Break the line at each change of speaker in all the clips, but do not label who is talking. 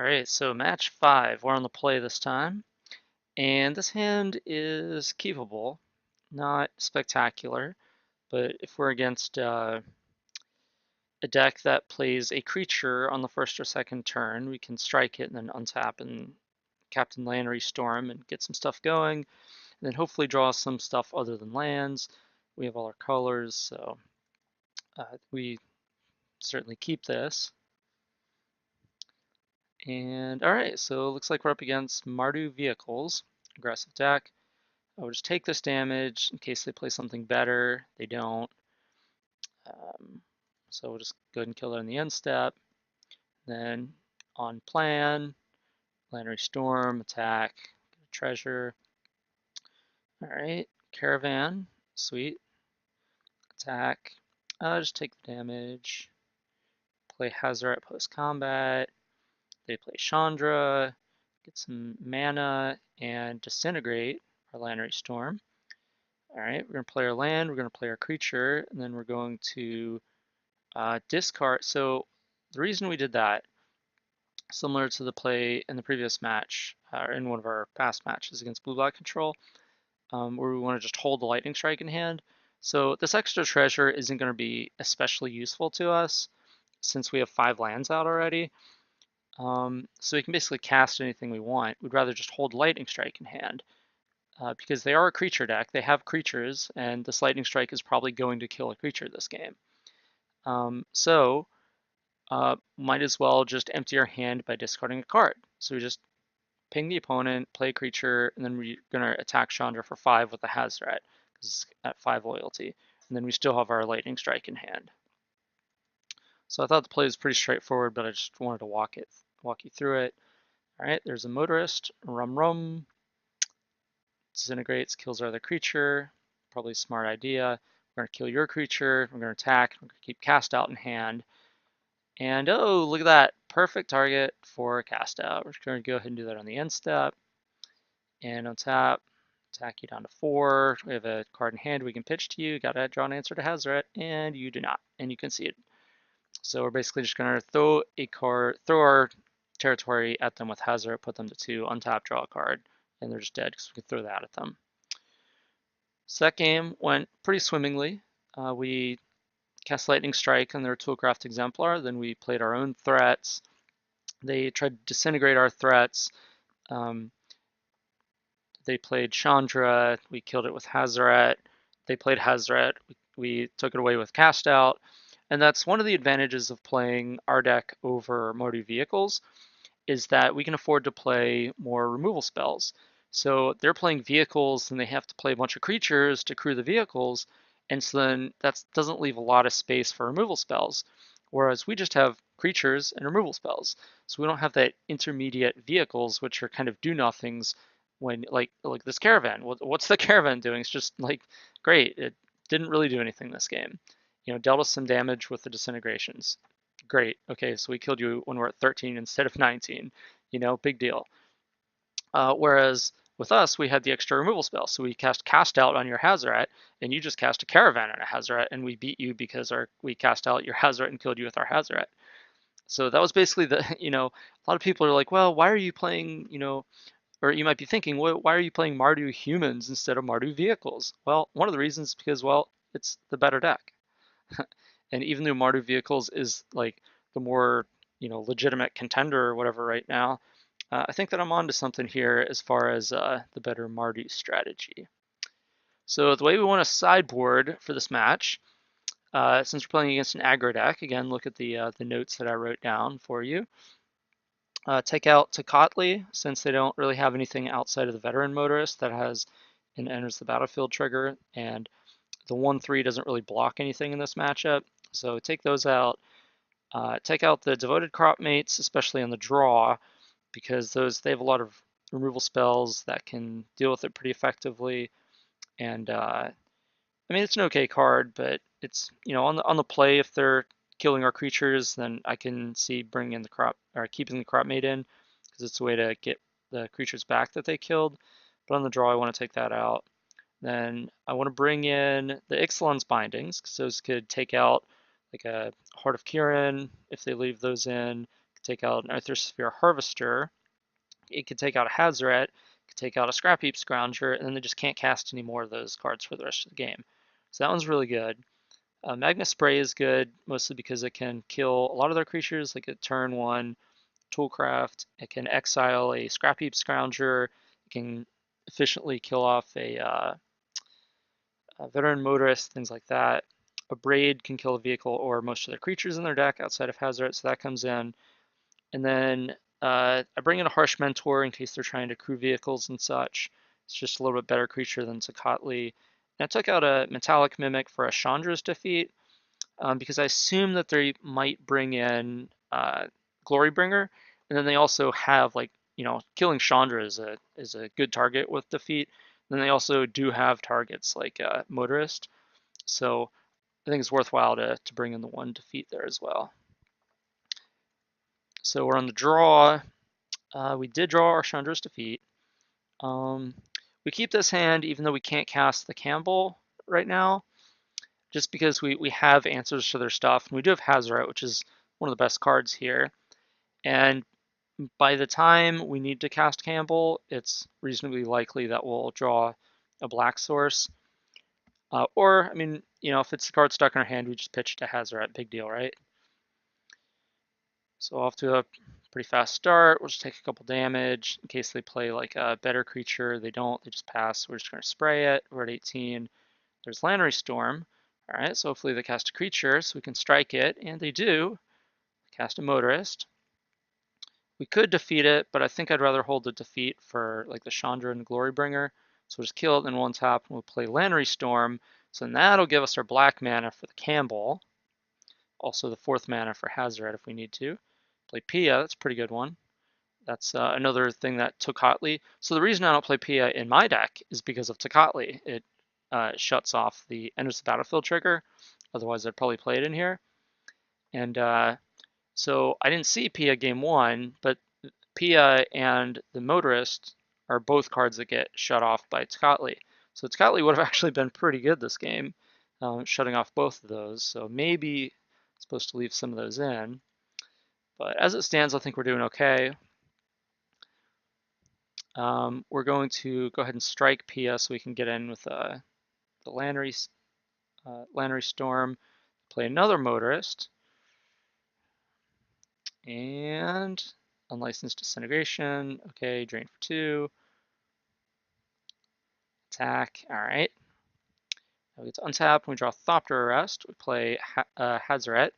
Alright, so match 5. We're on the play this time. And this hand is keepable. Not spectacular, but if we're against a deck that plays a creature on the first or second turn, we can strike it and then untap and Captain Land Storm and get some stuff going. And then hopefully draw some stuff other than lands. We have all our colors, so we certainly keep this. And alright, so it looks like we're up against Mardu Vehicles, aggressive deck. I will just take this damage in case they play something better. They don't. So we'll just go ahead and kill it in the end step. Then on plan, Land Storm, attack, get a treasure. Alright, Caravan, sweet. Attack, just take the damage. Play Hazaret post combat. They play Chandra, get some mana, and disintegrate our Land Storm. Alright, we're going to play our land, we're going to play our creature, and then we're going to discard. So the reason we did that, similar to the play in the previous match, or in one of our past matches against Blue-Black Control, where we want to just hold the Lightning Strike in hand. So this extra treasure isn't going to be especially useful to us since we have 5 lands out already. So we can basically cast anything we want. We'd rather just hold Lightning Strike in hand. Because they are a creature deck, they have creatures, and this Lightning Strike is probably going to kill a creature this game. So might as well just empty our hand by discarding a card. So we just ping the opponent, play a creature, and then we're going to attack Chandra for 5 with the Hazaret, because it's at 5 loyalty. And then we still have our Lightning Strike in hand. So I thought the play was pretty straightforward, but I just wanted to walk you through it. All right, there's a Motorist, rum. Disintegrates, kills our other creature. Probably a smart idea. We're going to kill your creature. We're going to attack. We're going to keep cast out in hand. And oh, look at that. Perfect target for cast out. We're going to go ahead and do that on the end step. And on tap, attack you down to 4. We have a card in hand we can pitch to you. Got to draw an answer to Hazaret, and you do not. And you can see it. So we're basically just going to throw our territory at them with Hazaret, put them to 2, untap, draw a card, and they're just dead because we could throw that at them. So that game went pretty swimmingly. We cast Lightning Strike on their Toolcraft Exemplar, then we played our own threats. They tried to disintegrate our threats. They played Chandra, we killed it with Hazaret. They played Hazaret, we took it away with Cast Out. And that's one of the advantages of playing our deck over Mardu Vehicles, is that we can afford to play more removal spells. So they're playing vehicles and they have to play a bunch of creatures to crew the vehicles, and so then that doesn't leave a lot of space for removal spells. Whereas we just have creatures and removal spells. So we don't have that intermediate vehicles, which are kind of do-nothings when, like this Caravan. What's the Caravan doing? It's just like, great, it didn't really do anything this game. Dealt us some damage with the disintegrations. Great. Okay, so we killed you when we're at 13 instead of 19. Big deal. Whereas with us, we had the extra removal spell. So we cast out on your Hazaret, and you just cast a Caravan on a Hazaret, and we beat you because we cast out your Hazaret and killed you with our Hazaret. So that was basically a lot of people are like, well, why are you playing, or you might be thinking, well, why are you playing Mardu humans instead of Mardu vehicles? Well, one of the reasons is because, well, it's the better deck. And even though Mardu Vehicles is like the more legitimate contender or whatever right now, I think that I'm onto something here as far as the better Mardu strategy. So the way we want to sideboard for this match, since we're playing against an aggro deck, again look at the notes that I wrote down for you. Take out Tecatli, since they don't really have anything outside of the Veteran Motorist that has an enters the battlefield trigger, and the 1/3 doesn't really block anything in this matchup. So take those out. Take out the Devoted Cropmates, especially on the draw, because they have a lot of removal spells that can deal with it pretty effectively. And I mean, it's an okay card, but it's on the play, if they're killing our creatures, then I can see bringing in the crop or keeping the Cropmate in, because it's a way to get the creatures back that they killed. But on the draw, I want to take that out. Then I want to bring in the Ixalan's Bindings, because those could take out like a Heart of Kirin if they leave those in. take out an Arthrosphere Harvester, it could take out a Hazoret, it could take out a Scrap Heap Scrounger, and then they just can't cast any more of those cards for the rest of the game. So that one's really good. Magna Spray is good, mostly because it can kill a lot of their creatures, like a turn 1 Toolcraft. It can exile a Scrap Heap Scrounger. It can efficiently kill off a Veteran Motorist, things like that. A Braid can kill a vehicle or most of their creatures in their deck outside of Hazoret, so that comes in. And then I bring in a Harsh Mentor in case they're trying to crew vehicles and such. It's just a little bit better creature than Tocatli. And I took out a Metallic Mimic for a Chandra's defeat because I assume that they might bring in Glorybringer, and then they also have killing Chandra is a good target with defeat. And then they also do have targets like Motorist, so I think it's worthwhile to bring in the one defeat there as well. So we're on the draw. We did draw our Chandra's defeat. We keep this hand even though we can't cast the Campbell right now, just because we have answers to their stuff. And we do have Hazoret, which is one of the best cards here. And by the time we need to cast Campbell, it's reasonably likely that we'll draw a black source. Or, I mean, if it's the card stuck in our hand, we just pitch to Hazoret. Big deal, right? So off to a pretty fast start. We'll just take a couple damage in case they play like a better creature. They don't, they just pass. We're just going to spray it. We're at 18. There's Lannery Storm. All right, so hopefully they cast a creature so we can strike it, and they do. Cast a Motorist. We could defeat it, but I think I'd rather hold the defeat for like the Chandra and Glorybringer. So we'll just kill it, then one tap, and we'll play Lannery Storm. So then that'll give us our black mana for the Campbell. Also the 4th mana for Hazoret if we need to. Play Pia, that's a pretty good one. That's another thing that Tocatli. So the reason I don't play Pia in my deck is because of Tocatli. It shuts off the enters the battlefield trigger. Otherwise, I'd probably play it in here. And so I didn't see Pia game 1, but Pia and the Motorist are both cards that get shut off by Tocatli. So Tocatli would have actually been pretty good this game, shutting off both of those. So maybe supposed to leave some of those in. But as it stands, I think we're doing okay. We're going to go ahead and strike Pia so we can get in with the Lannery Storm, play another Motorist, and Unlicensed Disintegration. Okay, drain for 2. Attack. All right. Now we get to untap. When we draw Thopter Arrest, we play Hazoret.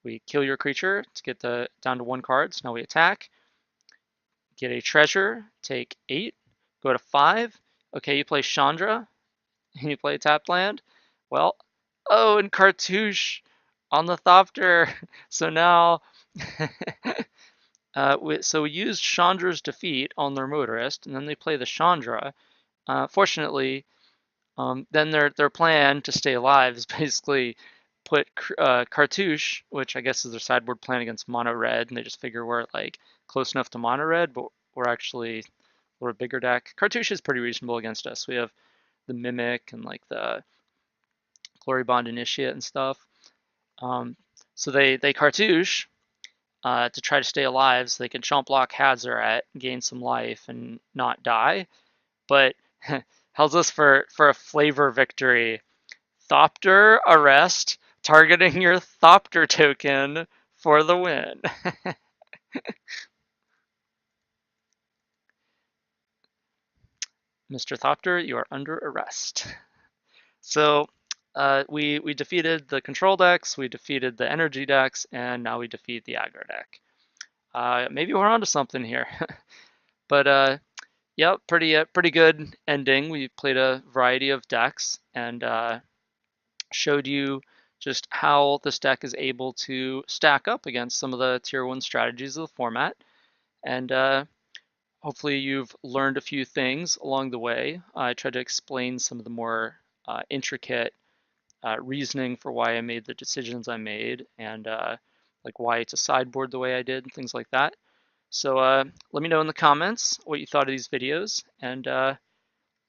We kill your creature to get down to 1 card. So now we attack. Get a treasure. Take 8. Go to 5. Okay, you play Chandra. And you play tapped land. Well, oh, and Cartouche on the Thopter. So now, so we used Chandra's defeat on their Motorist, and then they play the Chandra. Fortunately, then their plan to stay alive is basically put Cartouche, which I guess is their sideboard plan against mono red, and they just figure we're like close enough to mono red, but we're a bigger deck. Cartouche is pretty reasonable against us. We have the Mimic and like the Glory Bond Initiate and stuff. So they Cartouche to try to stay alive so they can chomp block Hazoret, gain some life, and not die. But how's this for a flavor victory? Thopter Arrest, targeting your Thopter token for the win. Mr. Thopter, you are under arrest. So we defeated the control decks, we defeated the energy decks, and now we defeat the aggro deck. Maybe we're onto something here. But yeah, pretty good ending. We played a variety of decks and showed you just how this deck is able to stack up against some of the tier 1 strategies of the format. And hopefully you've learned a few things along the way. I tried to explain some of the more intricate reasoning for why I made the decisions I made, and like why it's a sideboard the way I did and things like that. So let me know in the comments what you thought of these videos, and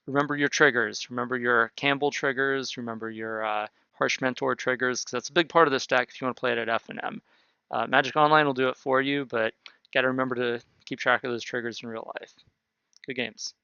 remember your triggers. Remember your Campbell triggers. Remember your Harsh Mentor triggers, because that's a big part of this deck if you want to play it at F and M. Magic Online will do it for you, but got to remember to keep track of those triggers in real life. Good games.